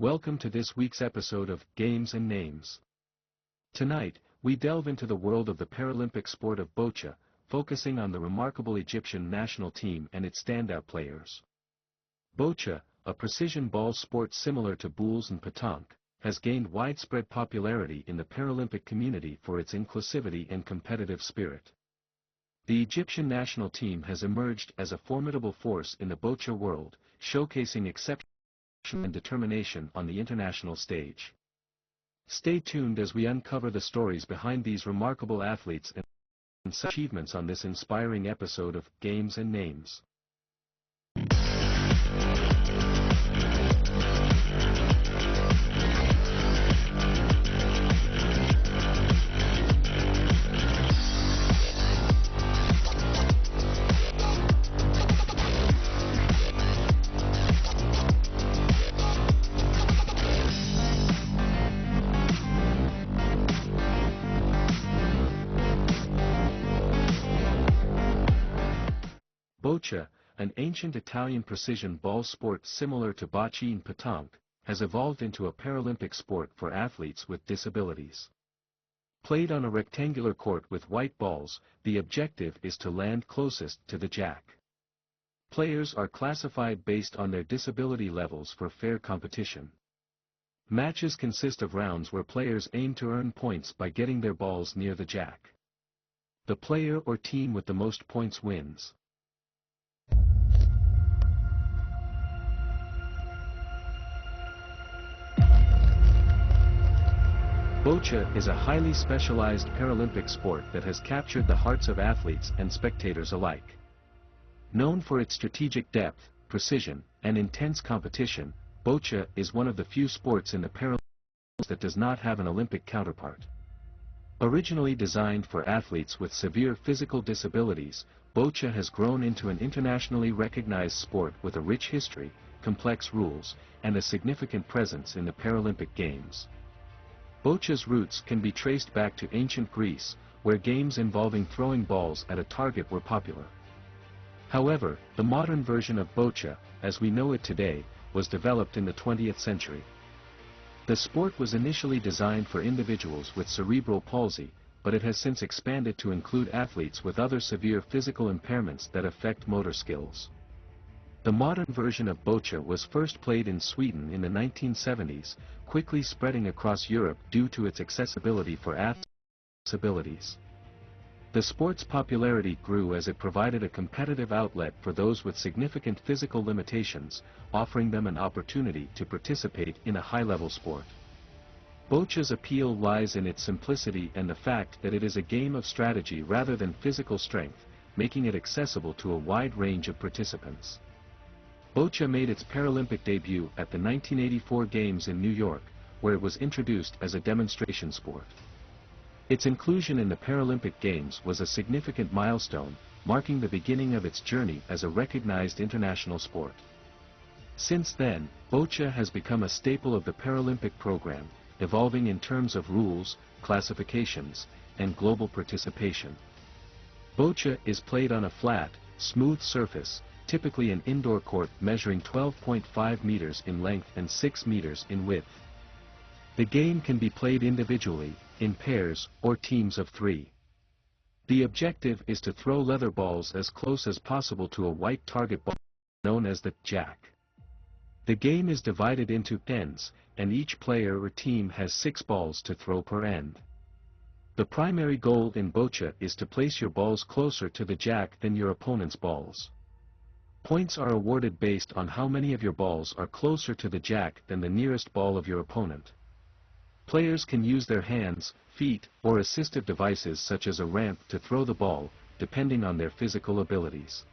Welcome to this week's episode of Games and Names. Tonight, we delve into the world of the Paralympic sport of boccia, focusing on the remarkable Egyptian national team and its standout players. Boccia, a precision ball sport similar to boules and pétanque, has gained widespread popularity in the Paralympic community for its inclusivity and competitive spirit. The Egyptian national team has emerged as a formidable force in the boccia world, showcasing exceptional and determination on the international stage. Stay tuned as we uncover the stories behind these remarkable athletes and achievements on this inspiring episode of Games and Names. Boccia, an ancient Italian precision ball sport similar to bocce and pétanque, has evolved into a Paralympic sport for athletes with disabilities. Played on a rectangular court with white balls, the objective is to land closest to the jack. Players are classified based on their disability levels for fair competition. Matches consist of rounds where players aim to earn points by getting their balls near the jack. The player or team with the most points wins. Boccia is a highly specialized Paralympic sport that has captured the hearts of athletes and spectators alike. Known for its strategic depth, precision, and intense competition, boccia is one of the few sports in the Paralympics that does not have an Olympic counterpart. Originally designed for athletes with severe physical disabilities, boccia has grown into an internationally recognized sport with a rich history, complex rules, and a significant presence in the Paralympic Games. Boccia's roots can be traced back to ancient Greece, where games involving throwing balls at a target were popular. However, the modern version of boccia, as we know it today, was developed in the 20th century. The sport was initially designed for individuals with cerebral palsy, but it has since expanded to include athletes with other severe physical impairments that affect motor skills. The modern version of boccia was first played in Sweden in the 1970s, quickly spreading across Europe due to its accessibility for athletes with disabilities. The sport's popularity grew as it provided a competitive outlet for those with significant physical limitations, offering them an opportunity to participate in a high-level sport. Boccia's appeal lies in its simplicity and the fact that it is a game of strategy rather than physical strength, making it accessible to a wide range of participants. Boccia made its Paralympic debut at the 1984 Games in New York, where it was introduced as a demonstration sport. Its inclusion in the Paralympic Games was a significant milestone, marking the beginning of its journey as a recognized international sport. Since then, boccia has become a staple of the Paralympic program, evolving in terms of rules, classifications, and global participation. Boccia is played on a flat, smooth surface, typically an indoor court measuring 12.5 meters in length and 6 meters in width. The game can be played individually, in pairs, or teams of 3. The objective is to throw leather balls as close as possible to a white target ball, known as the jack. The game is divided into ends, and each player or team has 6 balls to throw per end. The primary goal in boccia is to place your balls closer to the jack than your opponent's balls. Points are awarded based on how many of your balls are closer to the jack than the nearest ball of your opponent. Players can use their hands, feet, or assistive devices such as a ramp to throw the ball, depending on their physical abilities.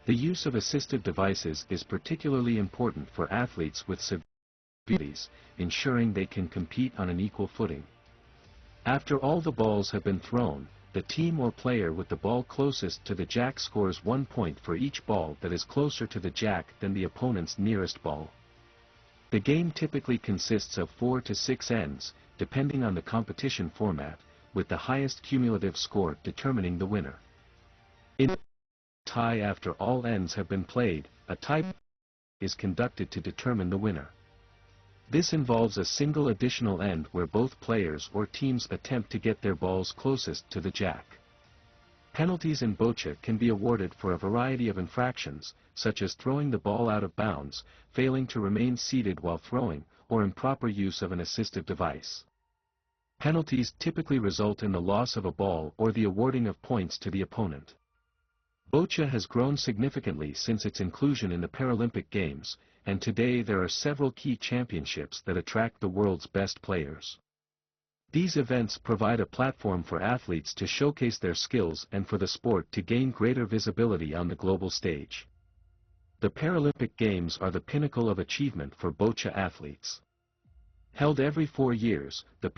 The use of assistive devices is particularly important for athletes with severe disabilities, ensuring they can compete on an equal footing. After all the balls have been thrown, the team or player with the ball closest to the jack scores 1 point for each ball that is closer to the jack than the opponent's nearest ball. The game typically consists of 4 to 6 ends, depending on the competition format, with the highest cumulative score determining the winner. In a tie after all ends have been played, a tie is conducted to determine the winner. This involves a single additional end where both players or teams attempt to get their balls closest to the jack. Penalties in boccia can be awarded for a variety of infractions, such as throwing the ball out of bounds, failing to remain seated while throwing, or improper use of an assistive device. Penalties typically result in the loss of a ball or the awarding of points to the opponent. Boccia has grown significantly since its inclusion in the Paralympic Games, and today there are several key championships that attract the world's best players. These events provide a platform for athletes to showcase their skills and for the sport to gain greater visibility on the global stage. The Paralympic Games are the pinnacle of achievement for boccia athletes. Held every 4 years, the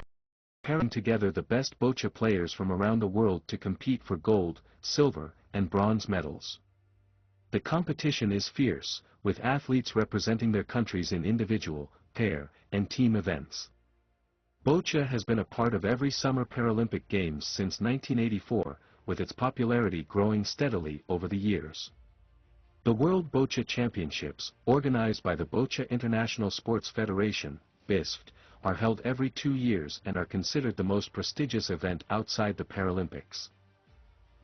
pairing together the best boccia players from around the world to compete for gold, silver, and bronze medals. The competition is fierce, with athletes representing their countries in individual, pair, and team events. Boccia has been a part of every Summer Paralympic Games since 1984, with its popularity growing steadily over the years. The World Boccia Championships, organized by the Boccia International Sports Federation, BISFT, are held every 2 years and are considered the most prestigious event outside the Paralympics.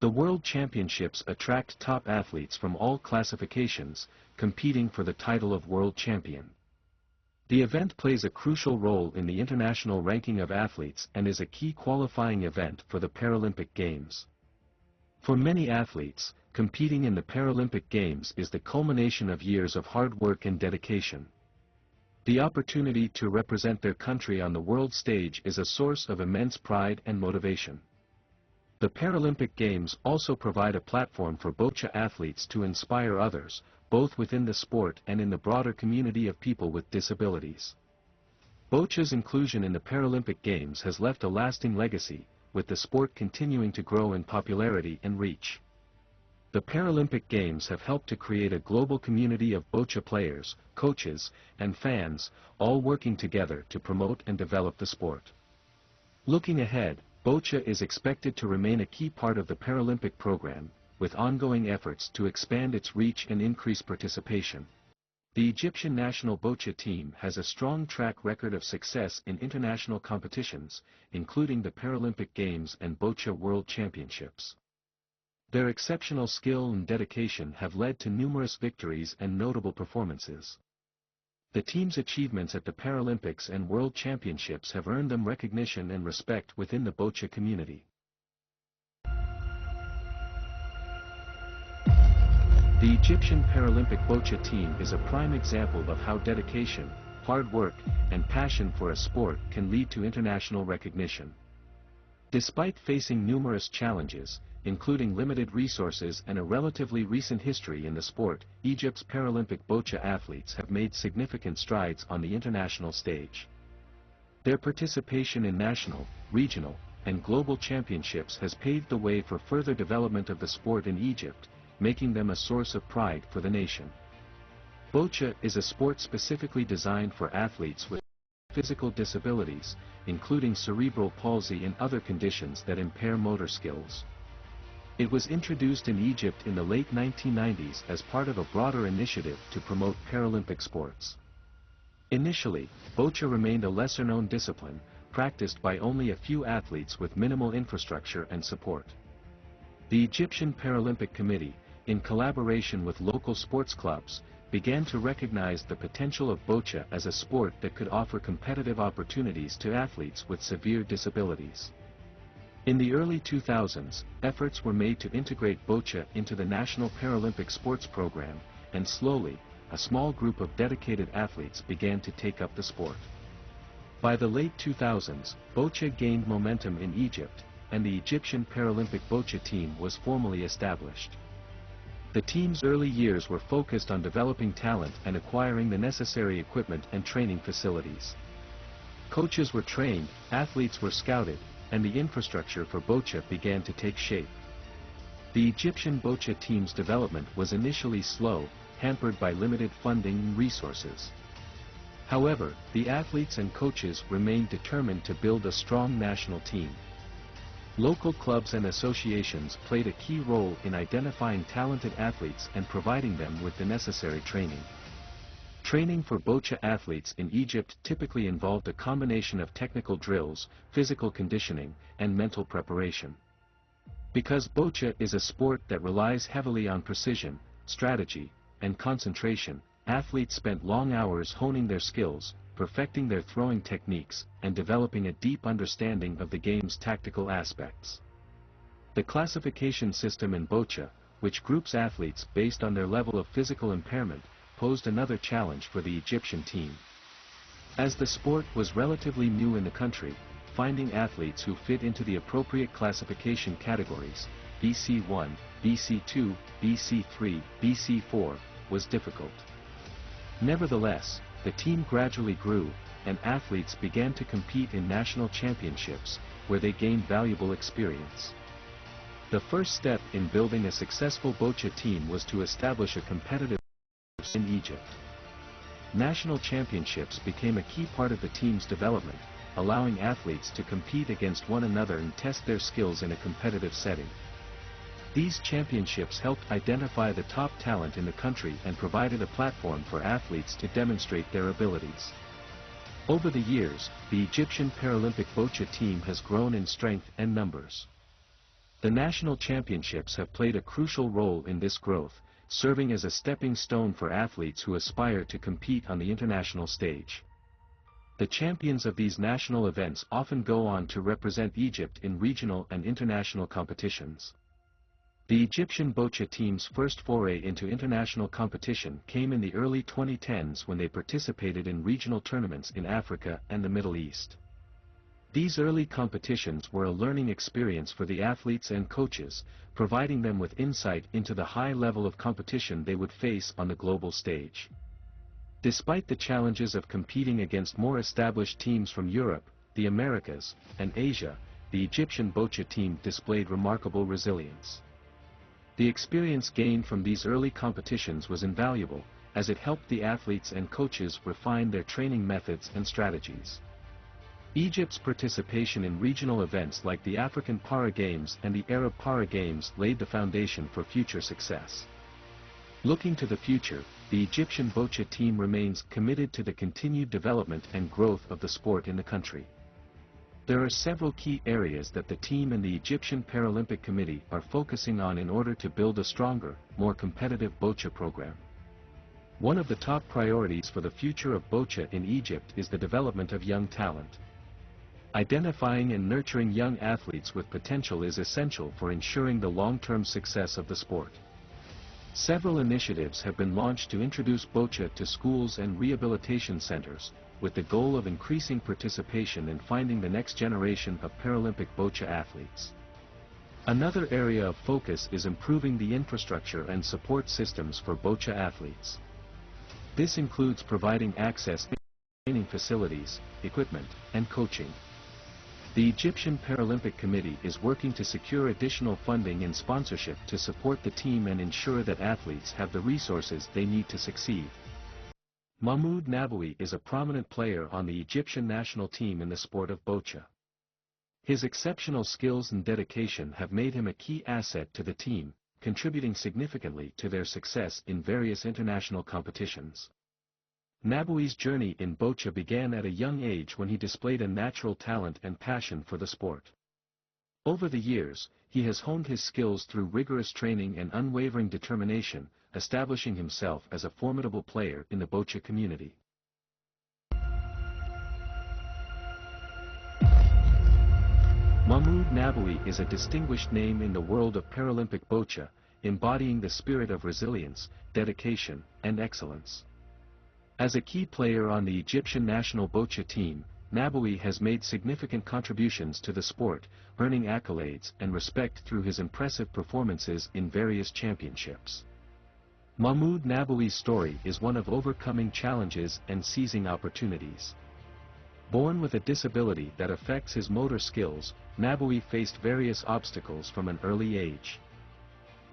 The World Championships attract top athletes from all classifications, competing for the title of World Champion. The event plays a crucial role in the international ranking of athletes and is a key qualifying event for the Paralympic Games. For many athletes, competing in the Paralympic Games is the culmination of years of hard work and dedication. The opportunity to represent their country on the world stage is a source of immense pride and motivation. The Paralympic Games also provide a platform for boccia athletes to inspire others, both within the sport and in the broader community of people with disabilities. Boccia's inclusion in the Paralympic Games has left a lasting legacy, with the sport continuing to grow in popularity and reach. The Paralympic Games have helped to create a global community of boccia players, coaches, and fans, all working together to promote and develop the sport. Looking ahead, boccia is expected to remain a key part of the Paralympic program, with ongoing efforts to expand its reach and increase participation. The Egyptian national boccia team has a strong track record of success in international competitions, including the Paralympic Games and Boccia World Championships. Their exceptional skill and dedication have led to numerous victories and notable performances. The team's achievements at the Paralympics and World Championships have earned them recognition and respect within the boccia community. The Egyptian Paralympic boccia team is a prime example of how dedication, hard work, and passion for a sport can lead to international recognition. Despite facing numerous challenges, including limited resources and a relatively recent history in the sport, Egypt's Paralympic boccia athletes have made significant strides on the international stage. Their participation in national, regional, and global championships has paved the way for further development of the sport in Egypt, making them a source of pride for the nation. Boccia is a sport specifically designed for athletes with physical disabilities, including cerebral palsy and other conditions that impair motor skills. It was introduced in Egypt in the late 1990s as part of a broader initiative to promote Paralympic sports. Initially, boccia remained a lesser-known discipline, practiced by only a few athletes with minimal infrastructure and support. The Egyptian Paralympic Committee, in collaboration with local sports clubs, began to recognize the potential of boccia as a sport that could offer competitive opportunities to athletes with severe disabilities. In the early 2000s, efforts were made to integrate boccia into the National Paralympic Sports Program, and slowly, a small group of dedicated athletes began to take up the sport. By the late 2000s, boccia gained momentum in Egypt, and the Egyptian Paralympic boccia team was formally established. The team's early years were focused on developing talent and acquiring the necessary equipment and training facilities. Coaches were trained, athletes were scouted, and the infrastructure for boccia began to take shape. The Egyptian boccia team's development was initially slow, hampered by limited funding and resources. However, the athletes and coaches remained determined to build a strong national team. Local clubs and associations played a key role in identifying talented athletes and providing them with the necessary training. Training for Bocha athletes in Egypt typically involved a combination of technical drills, physical conditioning, and mental preparation. Because Bocha is a sport that relies heavily on precision, strategy, and concentration, athletes spent long hours honing their skills, perfecting their throwing techniques, and developing a deep understanding of the game's tactical aspects. The classification system in Bocha, which groups athletes based on their level of physical impairment, posed another challenge for the Egyptian team. As the sport was relatively new in the country, finding athletes who fit into the appropriate classification categories, BC1, BC2, BC3, BC4, was difficult. Nevertheless, the team gradually grew, and athletes began to compete in national championships, where they gained valuable experience. The first step in building a successful Bocha team was to establish a competitive in Egypt. National championships became a key part of the team's development, allowing athletes to compete against one another and test their skills in a competitive setting. These championships helped identify the top talent in the country and provided a platform for athletes to demonstrate their abilities. Over the years, the Egyptian Paralympic Bocha team has grown in strength and numbers. The national championships have played a crucial role in this growth, serving as a stepping stone for athletes who aspire to compete on the international stage. The champions of these national events often go on to represent Egypt in regional and international competitions. The Egyptian Bocha team's first foray into international competition came in the early 2010s when they participated in regional tournaments in Africa and the Middle East. These early competitions were a learning experience for the athletes and coaches, providing them with insight into the high level of competition they would face on the global stage. Despite the challenges of competing against more established teams from Europe, the Americas, and Asia, the Egyptian Bocha team displayed remarkable resilience. The experience gained from these early competitions was invaluable, as it helped the athletes and coaches refine their training methods and strategies. Egypt's participation in regional events like the African Para Games and the Arab Para Games laid the foundation for future success. Looking to the future, the Egyptian Bocha team remains committed to the continued development and growth of the sport in the country. There are several key areas that the team and the Egyptian Paralympic Committee are focusing on in order to build a stronger, more competitive Bocha program. One of the top priorities for the future of Bocha in Egypt is the development of young talent. Identifying and nurturing young athletes with potential is essential for ensuring the long-term success of the sport. Several initiatives have been launched to introduce Bocha to schools and rehabilitation centers, with the goal of increasing participation and finding the next generation of Paralympic Bocha athletes. Another area of focus is improving the infrastructure and support systems for Bocha athletes. This includes providing access to training facilities, equipment, and coaching. The Egyptian Paralympic Committee is working to secure additional funding and sponsorship to support the team and ensure that athletes have the resources they need to succeed. Mahmoud Nabawi is a prominent player on the Egyptian national team in the sport of Bocha. His exceptional skills and dedication have made him a key asset to the team, contributing significantly to their success in various international competitions. Nabawi's journey in Bocha began at a young age when he displayed a natural talent and passion for the sport. Over the years, he has honed his skills through rigorous training and unwavering determination, establishing himself as a formidable player in the Bocha community. Mahmoud Nabawi is a distinguished name in the world of Paralympic Bocha, embodying the spirit of resilience, dedication, and excellence. As a key player on the Egyptian national Bocha team, Nabawi has made significant contributions to the sport, earning accolades and respect through his impressive performances in various championships. Mahmoud Nabawi's story is one of overcoming challenges and seizing opportunities. Born with a disability that affects his motor skills, Nabawi faced various obstacles from an early age.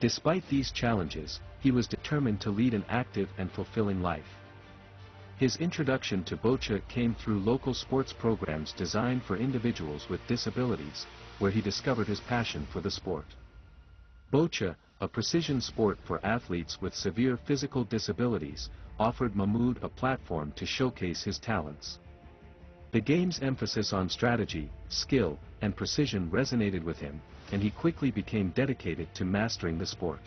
Despite these challenges, he was determined to lead an active and fulfilling life. His introduction to Bocha came through local sports programs designed for individuals with disabilities, where he discovered his passion for the sport. Bocha, a precision sport for athletes with severe physical disabilities, offered Mahmoud a platform to showcase his talents. The game's emphasis on strategy, skill, and precision resonated with him, and he quickly became dedicated to mastering the sport.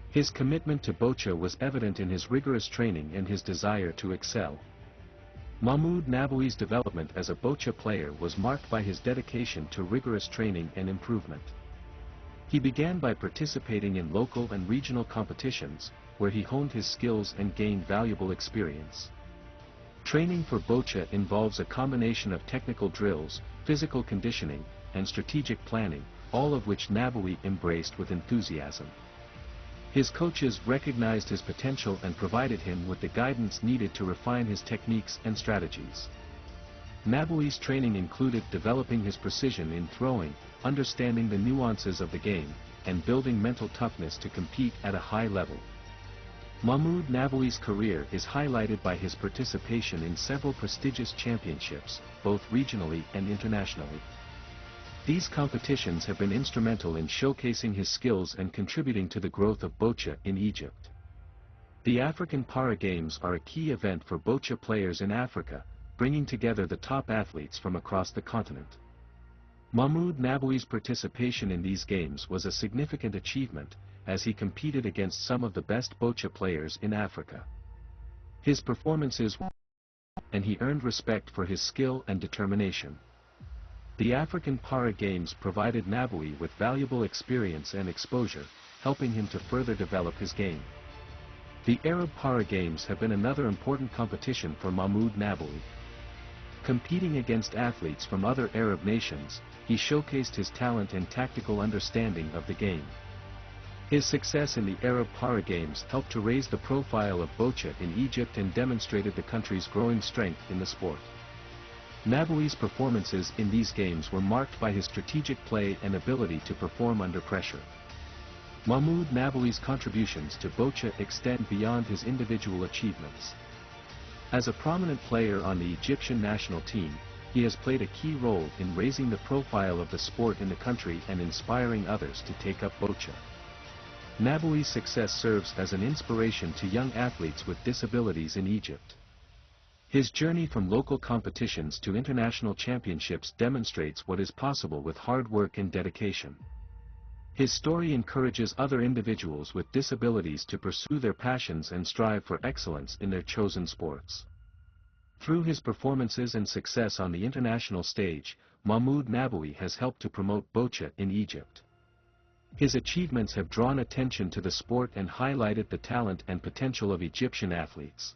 His commitment to boccia was evident in his rigorous training and his desire to excel. Mahmoud Naboui's development as a boccia player was marked by his dedication to rigorous training and improvement. He began by participating in local and regional competitions, where he honed his skills and gained valuable experience. Training for boccia involves a combination of technical drills, physical conditioning, and strategic planning, all of which Naboui embraced with enthusiasm. His coaches recognized his potential and provided him with the guidance needed to refine his techniques and strategies. Naboui's training included developing his precision in throwing, understanding the nuances of the game, and building mental toughness to compete at a high level. Mahmoud Naboui's career is highlighted by his participation in several prestigious championships, both regionally and internationally. These competitions have been instrumental in showcasing his skills and contributing to the growth of boccia in Egypt. The African Para Games are a key event for boccia players in Africa, bringing together the top athletes from across the continent. Mahmoud Naboui's participation in these games was a significant achievement, as he competed against some of the best boccia players in Africa. His performances were, and he earned respect for his skill and determination. The African Para Games provided Naboui with valuable experience and exposure, helping him to further develop his game. The Arab Para Games have been another important competition for Mahmoud Naboui. Competing against athletes from other Arab nations, he showcased his talent and tactical understanding of the game. His success in the Arab Para Games helped to raise the profile of boccia in Egypt and demonstrated the country's growing strength in the sport. Naboui's performances in these games were marked by his strategic play and ability to perform under pressure. Mahmoud Naboui's contributions to boccia extend beyond his individual achievements. As a prominent player on the Egyptian national team, he has played a key role in raising the profile of the sport in the country and inspiring others to take up boccia. Naboui's success serves as an inspiration to young athletes with disabilities in Egypt. His journey from local competitions to international championships demonstrates what is possible with hard work and dedication. His story encourages other individuals with disabilities to pursue their passions and strive for excellence in their chosen sports. Through his performances and success on the international stage, Mahmoud Naboui has helped to promote boccia in Egypt. His achievements have drawn attention to the sport and highlighted the talent and potential of Egyptian athletes.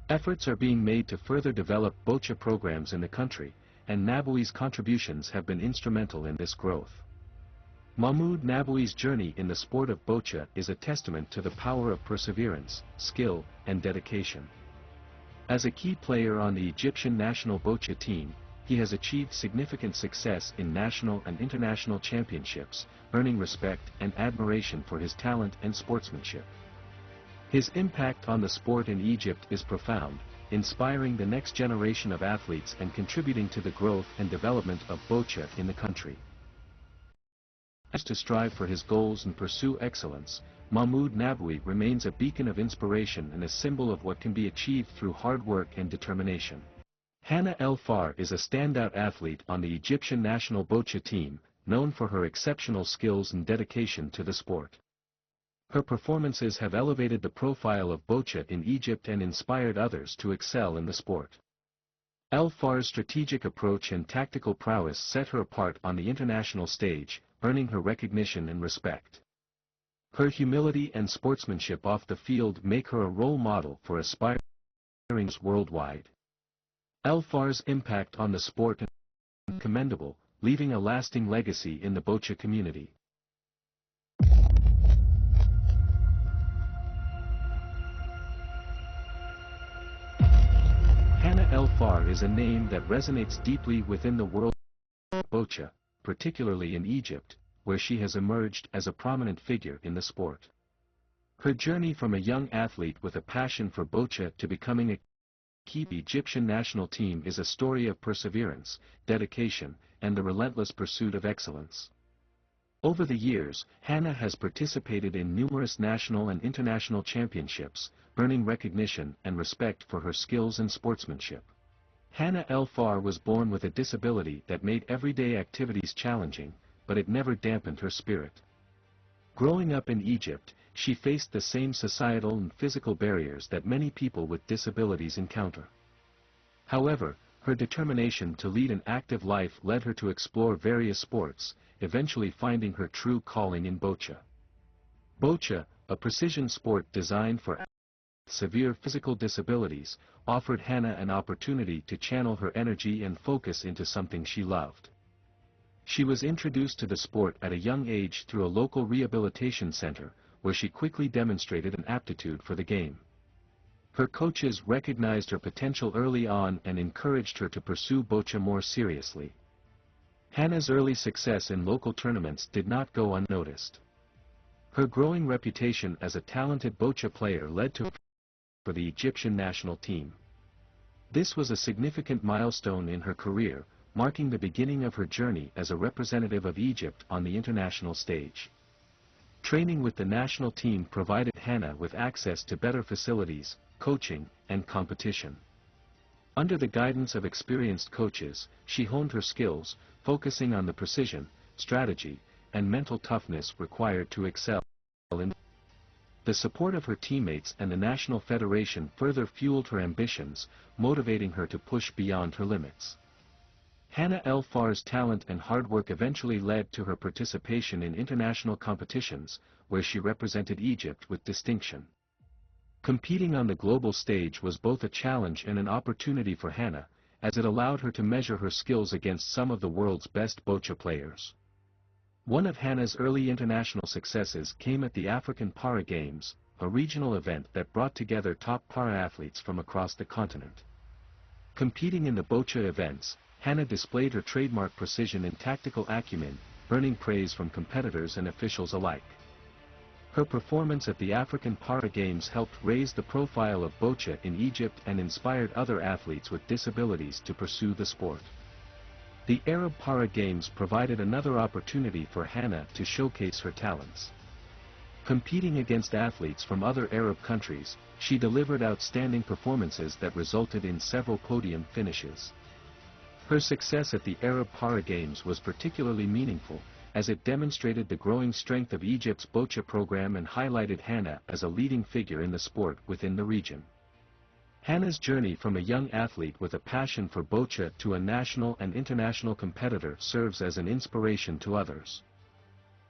Efforts are being made to further develop boccia programs in the country, and Naboui's contributions have been instrumental in this growth. Mahmoud Naboui's journey in the sport of boccia is a testament to the power of perseverance, skill, and dedication. As a key player on the Egyptian national boccia team, he has achieved significant success in national and international championships, earning respect and admiration for his talent and sportsmanship. His impact on the sport in Egypt is profound, inspiring the next generation of athletes and contributing to the growth and development of boccia in the country. As to strive for his goals and pursue excellence, Mahmoud Naboui remains a beacon of inspiration and a symbol of what can be achieved through hard work and determination. Hannah El Far is a standout athlete on the Egyptian national boccia team, known for her exceptional skills and dedication to the sport. Her performances have elevated the profile of boccia in Egypt and inspired others to excel in the sport. El Far's strategic approach and tactical prowess set her apart on the international stage, earning her recognition and respect. Her humility and sportsmanship off the field make her a role model for aspiring worldwide. El Far's impact on the sport is commendable, leaving a lasting legacy in the boccia community. Hannah El Far is a name that resonates deeply within the world of boccia, particularly in Egypt, where she has emerged as a prominent figure in the sport. Her journey from a young athlete with a passion for boccia to becoming a key Egyptian national team is a story of perseverance, dedication, and the relentless pursuit of excellence. Over the years, Hannah has participated in numerous national and international championships, earning recognition and respect for her skills and sportsmanship. Hannah El Far was born with a disability that made everyday activities challenging, but it never dampened her spirit. Growing up in Egypt, she faced the same societal and physical barriers that many people with disabilities encounter. However, her determination to lead an active life led her to explore various sports, eventually finding her true calling in boccia. Boccia, a precision sport designed for severe physical disabilities, offered Hannah an opportunity to channel her energy and focus into something she loved. She was introduced to the sport at a young age through a local rehabilitation center, where she quickly demonstrated an aptitude for the game. Her coaches recognized her potential early on and encouraged her to pursue boccia more seriously. Hannah's early success in local tournaments did not go unnoticed. Her growing reputation as a talented boccia player led to her for the Egyptian national team. This was a significant milestone in her career, marking the beginning of her journey as a representative of Egypt on the international stage. Training with the national team provided Hannah with access to better facilities, coaching, and competition. Under the guidance of experienced coaches, she honed her skills, focusing on the precision, strategy, and mental toughness required to excel in. The support of her teammates and the National Federation further fueled her ambitions, motivating her to push beyond her limits. Hannah El Far's talent and hard work eventually led to her participation in international competitions, where she represented Egypt with distinction. Competing on the global stage was both a challenge and an opportunity for Hannah, as it allowed her to measure her skills against some of the world's best boccia players. One of Hannah's early international successes came at the African Para Games, a regional event that brought together top para athletes from across the continent. Competing in the boccia events, Hannah displayed her trademark precision and tactical acumen, earning praise from competitors and officials alike. Her performance at the African Para Games helped raise the profile of boccia in Egypt and inspired other athletes with disabilities to pursue the sport. The Arab Para Games provided another opportunity for Hannah to showcase her talents. Competing against athletes from other Arab countries, she delivered outstanding performances that resulted in several podium finishes. Her success at the Arab Para Games was particularly meaningful, as it demonstrated the growing strength of Egypt's boccia program and highlighted Hannah as a leading figure in the sport within the region. Hannah's journey from a young athlete with a passion for boccia to a national and international competitor serves as an inspiration to others.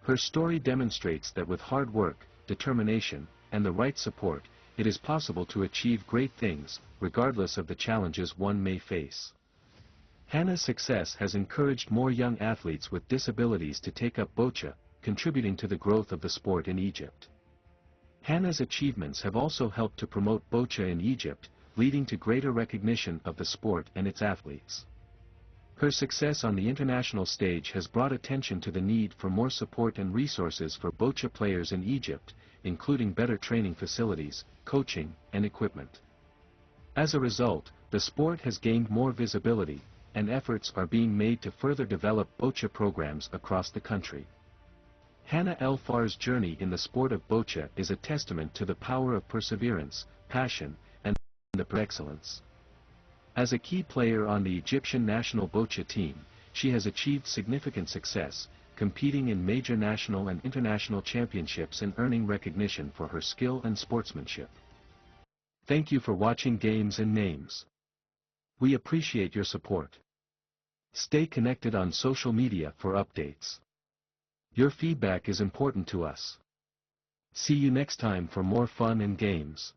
Her story demonstrates that with hard work, determination, and the right support, it is possible to achieve great things, regardless of the challenges one may face. Hannah's success has encouraged more young athletes with disabilities to take up boccia, contributing to the growth of the sport in Egypt. Hannah's achievements have also helped to promote boccia in Egypt, leading to greater recognition of the sport and its athletes. Her success on the international stage has brought attention to the need for more support and resources for boccia players in Egypt, including better training facilities, coaching, and equipment. As a result, the sport has gained more visibility, and efforts are being made to further develop boccia programs across the country. Hannah El Far's journey in the sport of boccia is a testament to the power of perseverance, passion, and the excellence. As a key player on the Egyptian national boccia team, she has achieved significant success, competing in major national and international championships and earning recognition for her skill and sportsmanship. Thank you for watching Games and Names. We appreciate your support. Stay connected on social media for updates. Your feedback is important to us. See you next time for more fun and games.